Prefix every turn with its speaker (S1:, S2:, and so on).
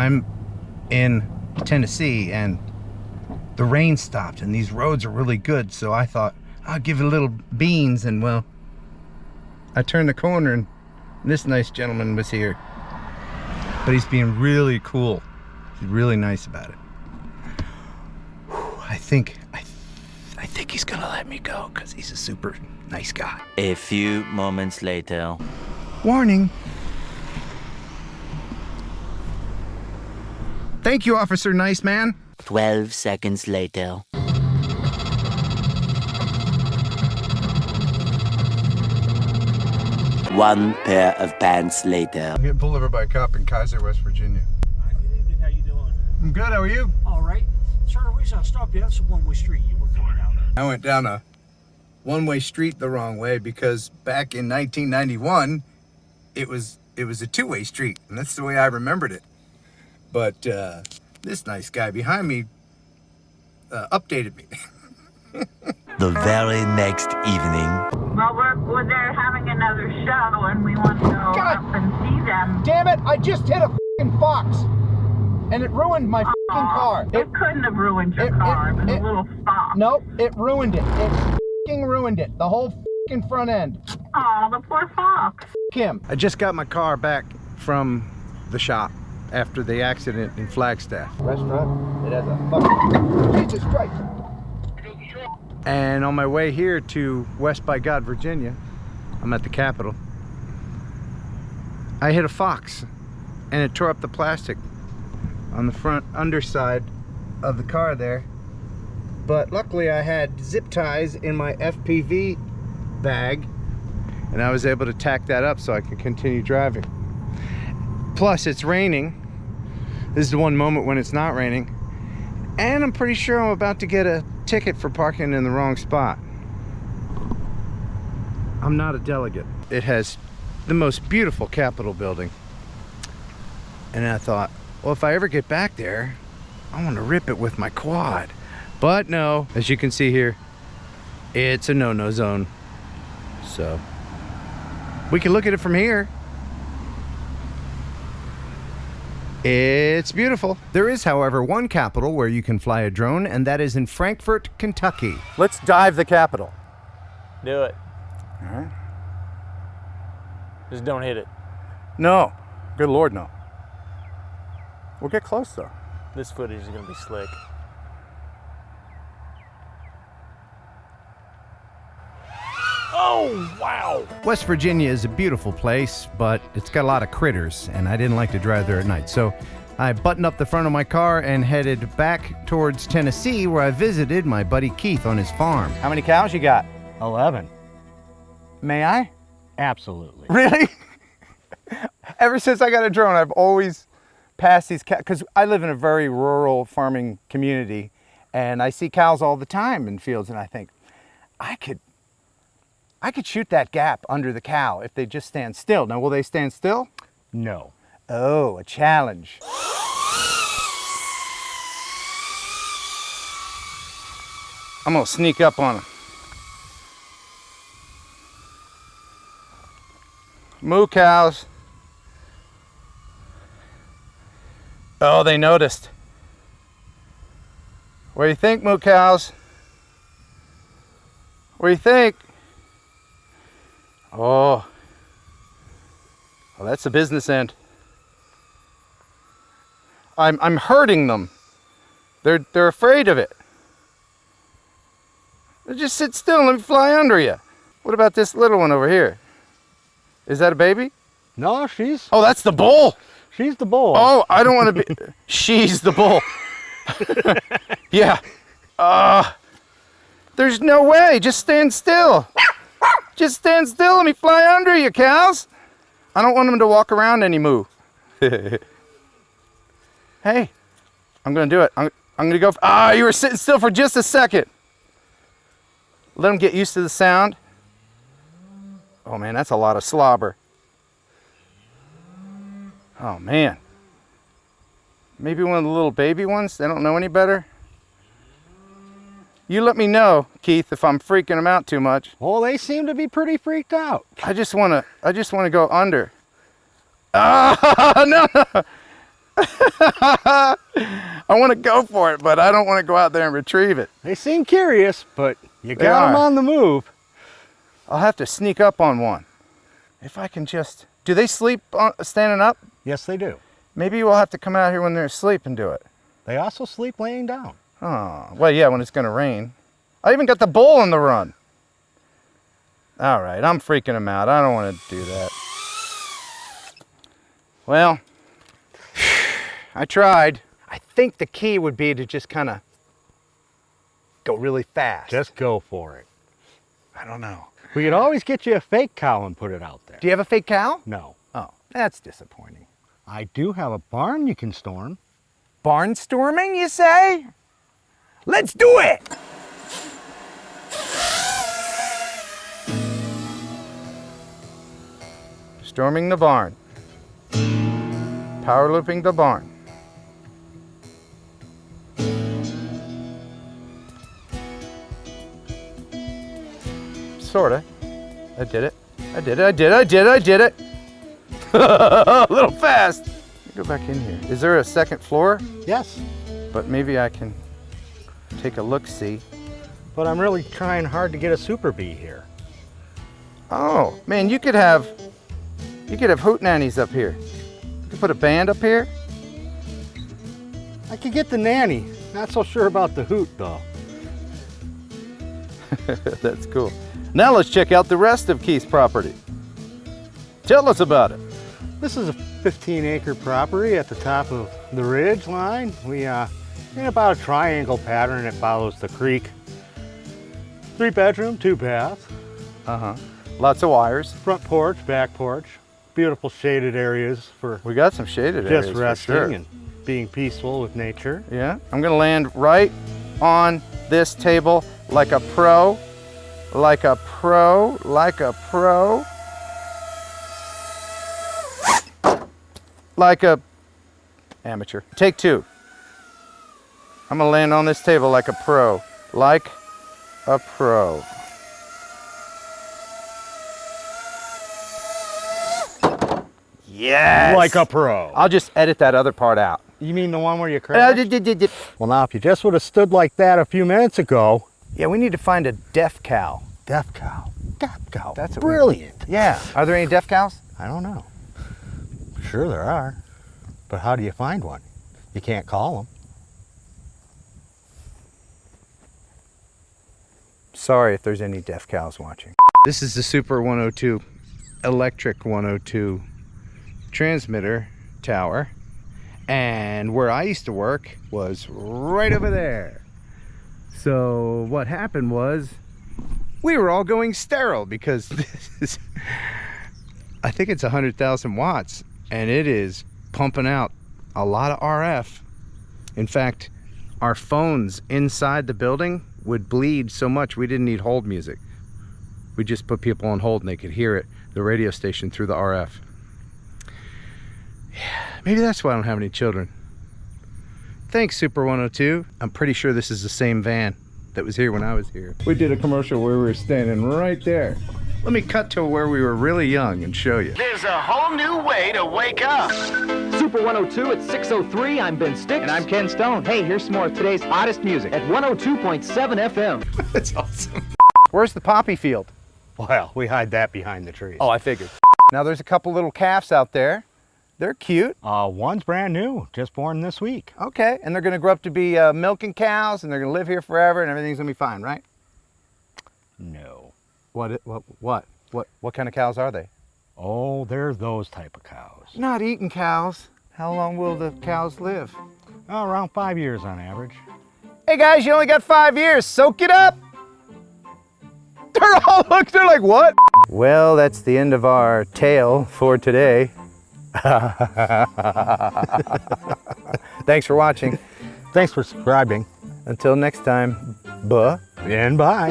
S1: I'm in Tennessee and the rain stopped and these roads are really good, so I thought I'll give it a little beans, and well, I turned the corner and this nice gentleman was here. But he's being really cool. He's really nice about it. I think he's gonna let me go because he's a super nice guy.
S2: A few moments later.
S1: Warning. Thank you, Officer Nice Man.
S2: 12 seconds later. One pair of pants later.
S1: I'm getting pulled over by a cop in Kaiser, West Virginia.
S3: Good evening, how you doing?
S1: I'm good, how are you?
S3: All right. Sir, the reason I stopped you, that's a one-way street you were coming out of.
S1: I went down a one-way street the wrong way because back in 1991, it was a two-way street, and that's the way I remembered it. But this nice guy behind me updated me.
S2: The very next evening.
S4: Well, we're there having another show, and we want to go up and see them.
S1: Damn it! I just hit a f***ing fox, and it ruined my f***ing car.
S4: It couldn't have ruined your car. It was a little fox.
S1: Nope, it ruined it. It f***ing ruined it. The whole f***ing front end.
S4: Oh, the poor fox.
S1: Kim, I just got my car back from the shop after the accident in Flagstaff. Restaurant, it has a fucking Jesus Christ. And on my way here to West by God, Virginia, I'm at the Capitol, I hit a fox and it tore up the plastic on the front underside of the car there. But luckily I had zip ties in my FPV bag and I was able to tack that up so I could continue driving. Plus it's raining. This is the one moment when it's not raining. And I'm pretty sure I'm about to get a ticket for parking in the wrong spot. I'm not a delegate. It has the most beautiful Capitol building. And I thought, well, if I ever get back there, I want to rip it with my quad. But no, as you can see here, it's a no-no zone. So we can look at it from here. It's beautiful. There is, however, one Capitol where you can fly a drone, and that is in Frankfort, Kentucky. Let's dive the Capitol.
S3: Do it.
S1: All right.
S3: Just don't hit it.
S1: No. Good Lord, no. We'll get close, though.
S3: This footage is going to be slick. Oh, wow.
S1: West Virginia is a beautiful place, but it's got a lot of critters, and I didn't like to drive there at night. So I buttoned up the front of my car and headed back towards Tennessee, where I visited my buddy Keith on his farm. How many cows you got?
S5: 11.
S1: May I?
S5: Absolutely.
S1: Really? Ever since I got a drone, I've always passed these cows, because I live in a very rural farming community, and I see cows all the time in fields, and I think, I could shoot that gap under the cow if they just stand still. Now, will they stand still?
S5: No.
S1: Oh, a challenge. I'm gonna sneak up on them. Moo cows. Oh, they noticed. What do you think, moo cows? What do you think? Oh, well, that's the business end. I'm hurting them. They're afraid of it. Just sit still and let me fly under you. What about this little one over here? Is that a baby?
S5: No, she's...
S1: Oh, that's the bull.
S5: She's the bull.
S1: Oh, I don't want to be... She's the bull. Yeah. There's no way. Just stand still. Just stand still. Let me fly under you, cows. I don't want them to walk around any moo. Hey, I'm going to do it. I'm going to go... you were sitting still for just a second. Let them get used to the sound. Oh, man, that's a lot of slobber. Oh, man. Maybe one of the little baby ones? They don't know any better? You let me know, Keith, if I'm freaking them out too much.
S5: Well, they seem to be pretty freaked out.
S1: I just want to go under. Ah, no. I want to go for it, but I don't want to go out there and retrieve it.
S5: They seem curious, but you
S1: They
S5: got them
S1: are.
S5: on the move.
S1: I'll have to sneak up on one. If I can just... Do they sleep standing up?
S5: Yes, they do.
S1: Maybe we'll have to come out here when they're asleep and do it.
S5: They also sleep laying down.
S1: Oh, well, yeah, when it's going to rain. I even got the bull on the run. All right, I'm freaking him out. I don't want to do that. Well, I tried. I think the key would be to just kind of go really fast.
S5: Just go for it.
S1: I don't know.
S5: We could always get you a fake cow and put it out there.
S1: Do you have a fake cow?
S5: No.
S1: Oh, that's disappointing.
S5: I do have a barn you can storm.
S1: Barnstorming, you say? Let's do it! Storming the barn. Power looping the barn. Sorta. I did it. I did it. I did it. I did it. I did it. A little fast. Let me go back in here. Is there a second floor?
S5: Yes,
S1: But maybe I can take a look-see.
S5: but I'm really trying hard to get a super bee here.
S1: Oh, man, you could have hootenannies up here. You could put a band up here.
S5: I could get the nanny. Not so sure about the hoot, though.
S1: That's cool. Now let's check out the rest of Keith's property. Tell us about it.
S5: This is a 15-acre property at the top of the ridge line. We in about a triangle pattern. It follows the creek. 3-bedroom, 2-bath.
S1: Uh-huh. Lots of wires.
S5: Front porch, back porch. Beautiful shaded areas for
S1: We got some shaded areas
S5: just
S1: for
S5: resting
S1: sure.
S5: and being peaceful with nature.
S1: Yeah, I'm gonna land right on this table like a pro, like a pro, like a pro. Like a amateur. Take two. I'm gonna land on this table like a pro. Like a pro. Yes!
S5: Like a pro.
S1: I'll just edit that other part out.
S5: You mean the one where you crashed?
S1: Yeah,
S5: Well, now, if you just would have stood like that a few minutes ago.
S1: we need to find a deaf cow.
S5: Deaf cow. Deaf cow.
S1: That's what we-
S5: brilliant.
S1: Yeah. Are there any deaf cows?
S5: I don't know. Sure there are. But how do you find one? You can't call them.
S1: Sorry if there's any deaf cows watching. This is the Super 102 Electric 102 transmitter tower. And where I used to work was right over there. So what happened was we were all going sterile because this is, I think it's 100,000 watts and it is pumping out a lot of RF. In fact, our phones inside the building would bleed so much we didn't need hold music. We just put people on hold and they could hear it, the radio station, through the RF. Yeah, maybe that's why I don't have any children. Thanks, Super 102. I'm pretty sure this is the same van that was here when I was here. We did a commercial where we were standing right there. Let me cut to where we were really young and show you.
S6: There's a whole new way to wake up.
S7: Super 102 at 6:03. I'm Ben Sticks. And I'm Ken Stone. Hey, here's some more of today's hottest music at 102.7 FM.
S1: That's awesome. Where's the poppy field?
S5: Well, we hide that behind the trees.
S1: Oh, I figured. Now there's a couple little calves out there. They're cute.
S5: One's brand new, just born this week.
S1: Okay, and they're gonna grow up to be milking cows and they're gonna live here forever and everything's gonna be fine, right?
S5: No.
S1: What kind of cows are they?
S5: Oh, they're those type of cows.
S1: Not eating cows. How long will the cows live?
S5: Oh, around 5 years on average.
S1: Hey guys, you only got 5 years. Soak it up. They're like, what? Well, that's the end of our tale for today. Thanks for watching.
S5: Thanks for subscribing.
S1: Until next time, buh.
S5: And bye.